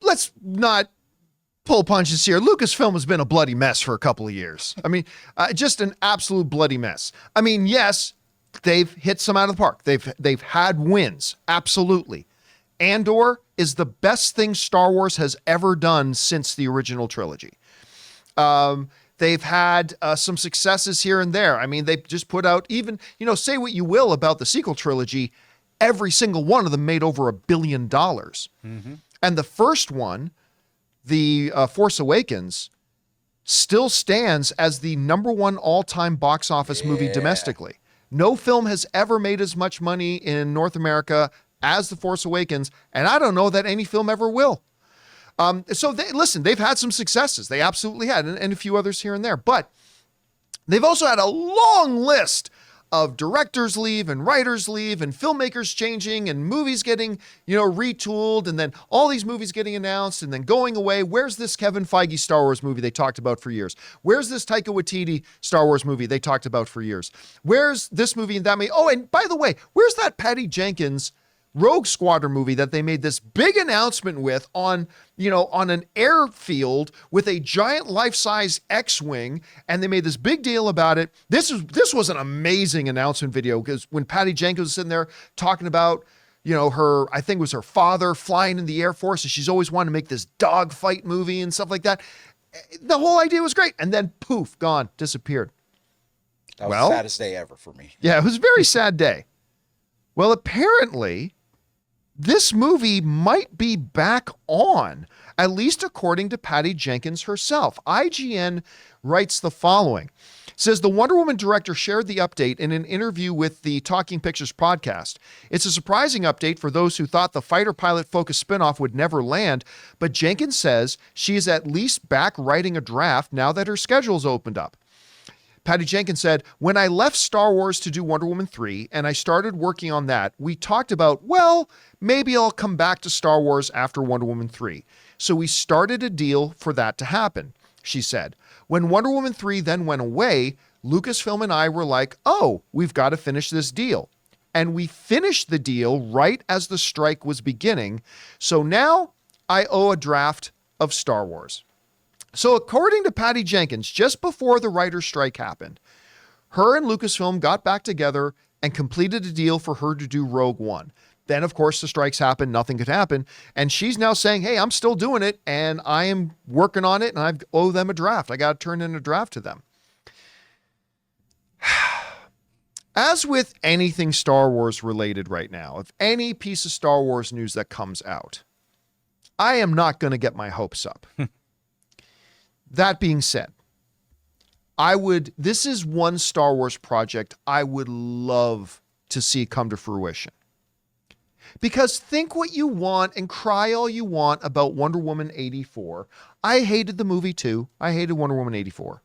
let's not pull punches here. Lucasfilm has been a bloody mess for a couple of years. I mean, just an absolute bloody mess. I mean, yes, they've hit some out of the park. They've had wins, absolutely. Andor is the best thing Star Wars has ever done since the original trilogy. They've had some successes here and there. I mean, they just put out even, say what you will about the sequel trilogy, every single one of them made over $1 billion. Mm-hmm. And the first one, The Force Awakens, still stands as the #1 all-time box office movie domestically. No film has ever made as much money in North America as The Force Awakens, and I don't know that any film ever will. So they've had some successes. They absolutely had, and a few others here and there. But they've also had a long list of directors leave and writers leave and filmmakers changing and movies getting, retooled, and then all these movies getting announced and then going away. Where's this Kevin Feige Star Wars movie they talked about for years? Where's this Taika Waititi Star Wars movie they talked about for years? Where's this movie and that movie? Oh, and by the way, where's that Patty Jenkins Rogue Squadron movie that they made this big announcement with on an airfield with a giant life-size X-Wing, and they made this big deal about it. This was an amazing announcement video, because when Patty Jenkins was sitting there talking about, I think it was her father flying in the Air Force, and she's always wanted to make this dogfight movie and stuff like that. The whole idea was great, and then poof, gone, disappeared. That was the saddest day ever for me. Yeah, it was a very sad day. Well, apparently, this movie might be back on, at least according to Patty Jenkins herself. IGN writes the following. It says, the Wonder Woman director shared the update in an interview with the Talking Pictures podcast. It's a surprising update for those who thought the fighter pilot focused spinoff would never land, but Jenkins says she is at least back writing a draft now that her schedule's opened up. Patty Jenkins said, when I left Star Wars to do Wonder Woman 3 and I started working on that, we talked about, maybe I'll come back to Star Wars after Wonder Woman 3. So we started a deal for that to happen, she said. When Wonder Woman 3 then went away, Lucasfilm and I were like, we've got to finish this deal. And we finished the deal right as the strike was beginning. So now I owe a draft of Star Wars. So according to Patty Jenkins, just before the writer's strike happened, her and Lucasfilm got back together and completed a deal for her to do Rogue One. Then, of course, the strikes happened. Nothing could happen. And she's now saying, hey, I'm still doing it, and I am working on it, and I owe them a draft. I got to turn in a draft to them. As with anything Star Wars related right now, if any piece of Star Wars news that comes out, I am not going to get my hopes up. That being said, this is one Star Wars project I would love to see come to fruition. Because think what you want and cry all you want about Wonder Woman 84. I hated the movie too. I hated Wonder Woman 84.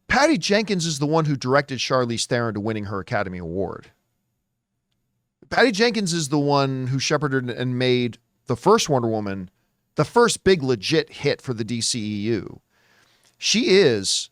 Patty Jenkins is the one who directed Charlize Theron to winning her Academy Award. Patty Jenkins is the one who shepherded and made the first Wonder Woman the first big legit hit for the DCEU. She is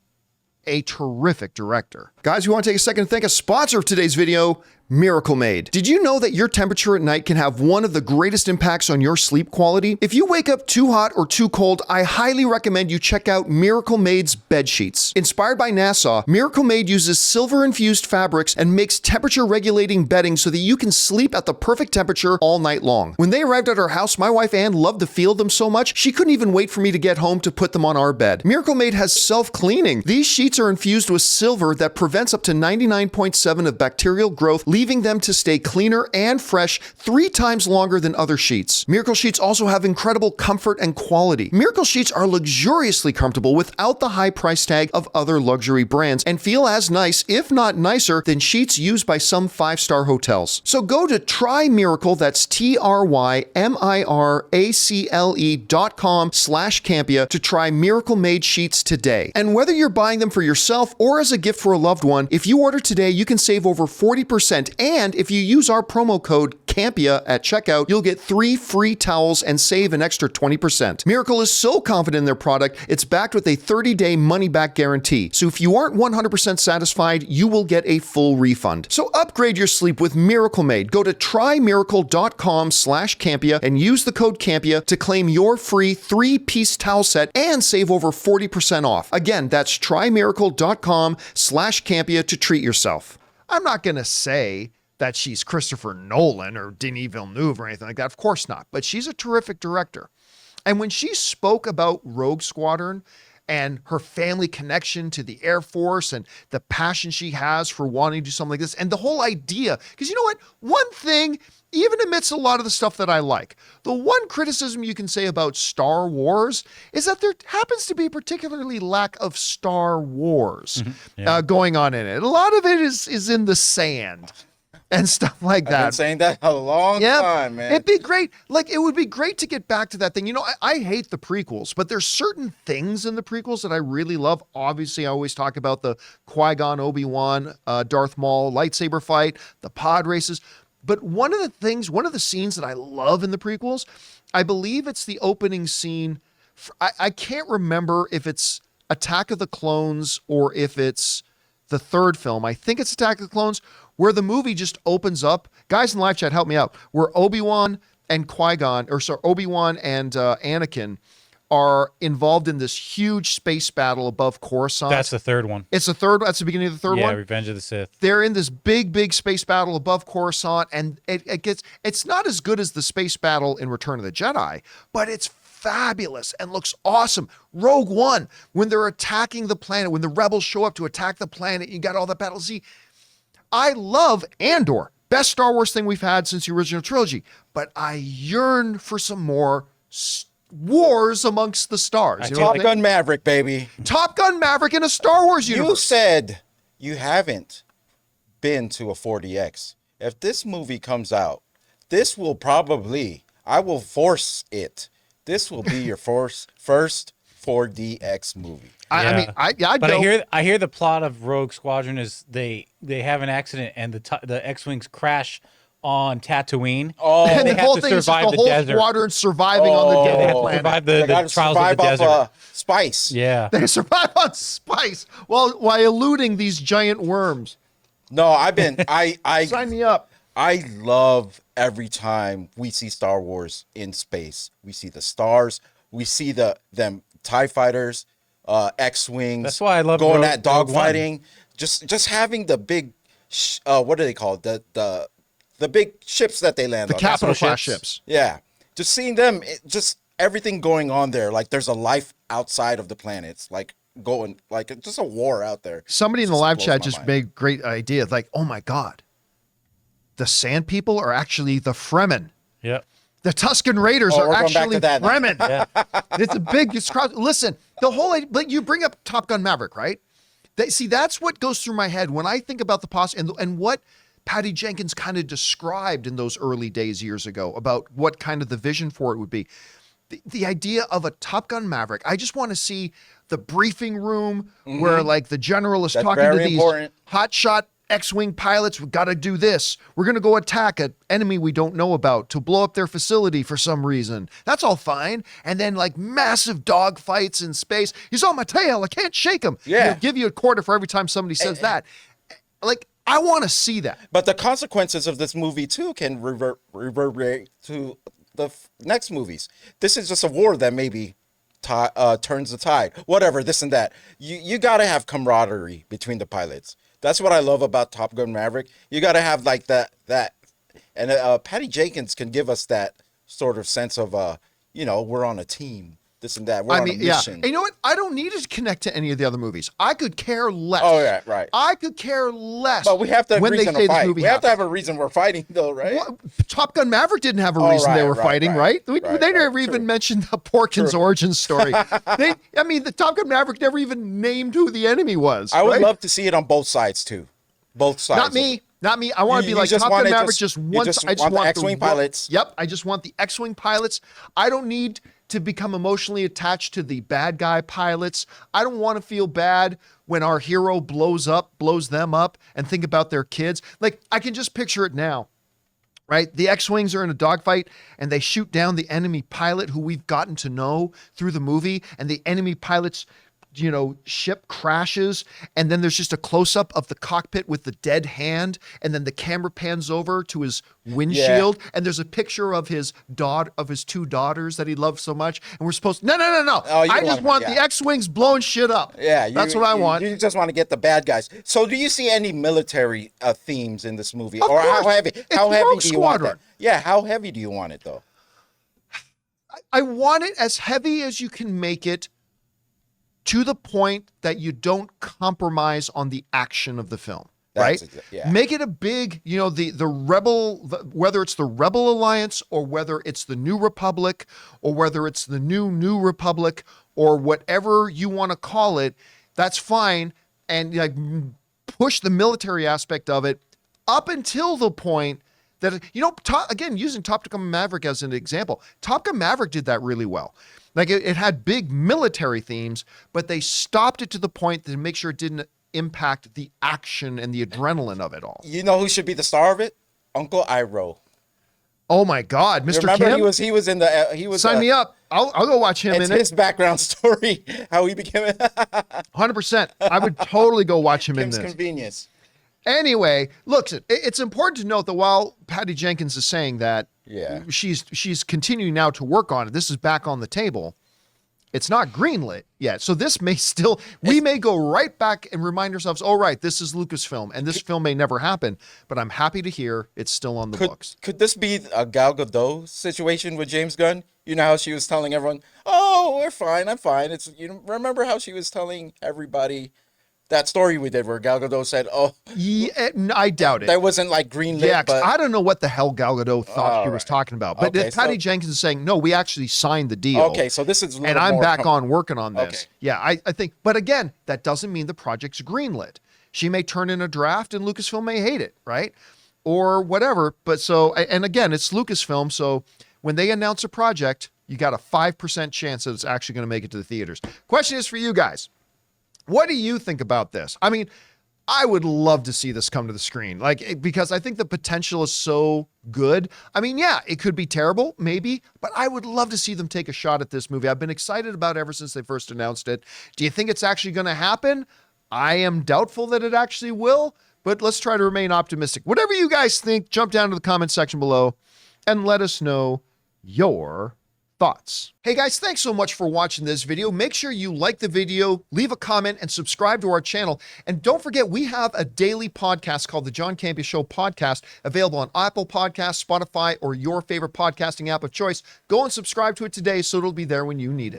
a terrific director. Guys, we want to take a second to thank a sponsor of today's video, Miracle Made. Did you know that your temperature at night can have one of the greatest impacts on your sleep quality? If you wake up too hot or too cold, I highly recommend you check out Miracle Made's bed sheets. Inspired by NASA, Miracle Made uses silver-infused fabrics and makes temperature-regulating bedding so that you can sleep at the perfect temperature all night long. When they arrived at our house, my wife Ann loved the feel of them so much, she couldn't even wait for me to get home to put them on our bed. Miracle Made has self-cleaning. These sheets are infused with silver that prevents up to 99.7% of bacterial growth, leaving them to stay cleaner and fresh 3 times longer than other sheets. Miracle Sheets also have incredible comfort and quality. Miracle Sheets are luxuriously comfortable without the high price tag of other luxury brands and feel as nice, if not nicer, than sheets used by some 5-star hotels. So go to TryMiracle, that's TryMiracle.com/Campea to try Miracle Made sheets today. And whether you're buying them for yourself or as a gift for a loved one, if you order today, you can save over 40% 20%. And if you use our promo code Campea at checkout, you'll get 3 free towels and save an extra 20%. Miracle is so confident in their product, it's backed with a 30-day money-back guarantee. So if you aren't 100% satisfied, you will get a full refund. So upgrade your sleep with Miracle Made. Go to trymiracle.com/Campea and use the code Campea to claim your free 3-piece towel set and save over 40% off. Again, that's trymiracle.com/Campea to treat yourself. I'm not going to say that she's Christopher Nolan or Denis Villeneuve or anything like that. Of course not. But she's a terrific director. And when she spoke about Rogue Squadron and her family connection to the Air Force and the passion she has for wanting to do something like this and the whole idea, because you know what? One thing, even amidst a lot of the stuff that I like, the one criticism you can say about Star Wars is that there happens to be particularly lack of Star Wars going on in it. A lot of it is in the sand and stuff like that. I've been saying that a long time, man. It'd be great. Like, it would be great to get back to that thing. You know, I hate the prequels, but there's certain things in the prequels that I really love. Obviously, I always talk about the Qui-Gon, Obi-Wan, Darth Maul lightsaber fight, the pod races. But one of the scenes that I love in the prequels, I believe it's the opening scene. I can't remember if it's Attack of the Clones or if it's the third film. I think it's Attack of the Clones, where the movie just opens up. Guys in live chat, help me out. Where Obi-Wan and Obi-Wan and Anakin are involved in this huge space battle above Coruscant. That's the third one. It's the third. That's the beginning of the third one. Yeah, Revenge of the Sith. They're in this big space battle above Coruscant, and it's not as good as the space battle in Return of the Jedi, but it's fabulous and looks awesome. Rogue One, when they're attacking the planet, when the rebels show up to attack the planet, you got all the battles. See, I love Andor. Best Star Wars thing we've had since the original trilogy, but I yearn for some more wars amongst the stars. You know Top Gun Maverick, baby. Top Gun Maverick in a Star Wars universe. You said you haven't been to a 4DX. If this movie comes out, this will probably, I will force it. This will be your first 4DX movie. I mean, I'd but go. I hear the plot of Rogue Squadron is they have an accident and the X-wings crash on Tatooine. Oh, And they the have whole to thing is just survive the the whole desert. squadron surviving on the They have to planet. survive They the gotta trials of the survive desert. off spice. Yeah. They survive on spice while eluding these giant worms. No, I Sign me up. I love every time we see Star Wars in space. We see the stars. We see them TIE fighters, X-wings. That's why I love going Rogue- at dogfighting. Just having the big, what do they call it? The big ships that they land The on. capital Capital class ships. ships. Yeah, just seeing them, just everything going on there. Like there's a life outside of the planets. Like going, like just a war out there. Somebody in the Just live blows chat my just mind. made a great idea. Like, oh my God, the Sand People are actually the Fremen. Yep. The Tusken Raiders Oh, are we're going back actually to that now. Fremen. It's a big crowd. Listen, the whole idea, but you bring up Top Gun Maverick, right? See, that's what goes through my head when I think about the and what Patty Jenkins kind of described in those early days years ago about what kind of the vision for it would be. The idea of a Top Gun Maverick, I just want to see the briefing room where like the general is That's talking to very these important. hotshot X-Wing pilots. We've got to do this. We're going to go attack an enemy we don't know about to blow up their facility for some reason. That's all fine. And then like massive dog fights in space. He's on my tail. I can't shake him. Yeah. He'll give you a quarter for every time somebody says that. Like, I want to see that. But the consequences of this movie too can reverberate to the next movies. This is just a war that maybe turns the tide. Whatever, this and that. You got to have camaraderie between the pilots. That's what I love about Top Gun Maverick. You got to have like that, and Patty Jenkins can give us that sort of sense of we're on a team. This and that. We're on a mission. And you know what? I don't need to connect to any of the other movies. I could care less. Oh, yeah, right. I could care less. But we have to have when reason they say to fight. this movie We have to happens. have a reason we're fighting, though, right? Well, Top Gun Maverick didn't have a reason they were fighting, right? They never even mentioned the Porkins origin story. The Top Gun Maverick never even named who the enemy was. I would right? love to see it on both sides too. Both sides. Not me. I want to be like Top Gun Maverick just once. I just want the want X-Wing pilots. Yep. I just want the X-Wing pilots. I don't need to become emotionally attached to the bad guy pilots. I don't want to feel bad when our hero blows them up, and think about their kids. Like, I can just picture it now, right? The X-Wings are in a dogfight and they shoot down the enemy pilot who we've gotten to know through the movie, and the enemy pilot's ship crashes, and then there's just a close-up of the cockpit with the dead hand, and then the camera pans over to his windshield, and there's a picture of his two daughters that he loves so much, and we're supposed to, no. Oh, I just want the X-Wings blowing shit up. Yeah, that's what I want. You just want to get the bad guys. So, do you see any military themes in this movie, Of or course. how heavy? It's How heavy Rogue do you want Squadron. that? Yeah, how heavy do you want it though? I want it as heavy as you can make it, to the point that you don't compromise on the action of the film, right? Yeah. Make it a big, the rebel, whether it's the Rebel Alliance or whether it's the New Republic or whether it's the New Republic or whatever you want to call it, that's fine. And like push the military aspect of it up until the point that, again, using Top Gun Maverick as an example, Top Gun Maverick did that really well. Like it had big military themes, but they stopped it to the point to make sure it didn't impact the action and the adrenaline of it all. You know who should be the star of it? Uncle Iroh. Oh my God, Mr. Remember, Kim? he was in the he was. Sign me up. I'll go watch him It's in his background story, how he became 100%. I would totally go watch him in Kim's this. Convenience. Anyway, look, it's important to note that while Patty Jenkins is saying that, Yeah. she's continuing now to work on it. This is back on the table. It's not greenlit yet. So this may we may go right back and remind ourselves, oh, right, this is Lucasfilm, and this film may never happen, but I'm happy to hear it's still on the books. Could this be a Gal Gadot situation with James Gunn? You know how she was telling everyone, "Oh, we're fine, I'm fine." It's remember how she was telling everybody that story we did where Gal Gadot said, "Oh, Yeah, I doubt it. that wasn't like greenlit." Yeah, 'cause but I don't know what the hell Gal Gadot thought she was talking about. But Okay, Patty so- Jenkins is saying, no, we actually signed the deal. Okay, so this is a little and I'm more back on working on this. Okay. Yeah, I think, but again, that doesn't mean the project's greenlit. She may turn in a draft and Lucasfilm may hate it, right? Or whatever. But and again, it's Lucasfilm, so when they announce a project, you got a 5% chance that it's actually going to make it to the theaters. Question is for you guys. What do you think about this? I mean, I would love to see this come to the screen, because I think the potential is so good. I mean, yeah, it could be terrible, maybe, but I would love to see them take a shot at this movie. I've been excited about it ever since they first announced it. Do you think it's actually going to happen? I am doubtful that it actually will, but let's try to remain optimistic. Whatever you guys think, jump down to the comment section below and let us know your thoughts. Hey guys, thanks so much for watching this video. Make sure you like the video, leave a comment, and subscribe to our channel. And don't forget, we have a daily podcast called the John Campea Show podcast, available on Apple Podcasts, Spotify, or your favorite podcasting app of choice. Go and subscribe to it today so it'll be there when you need it.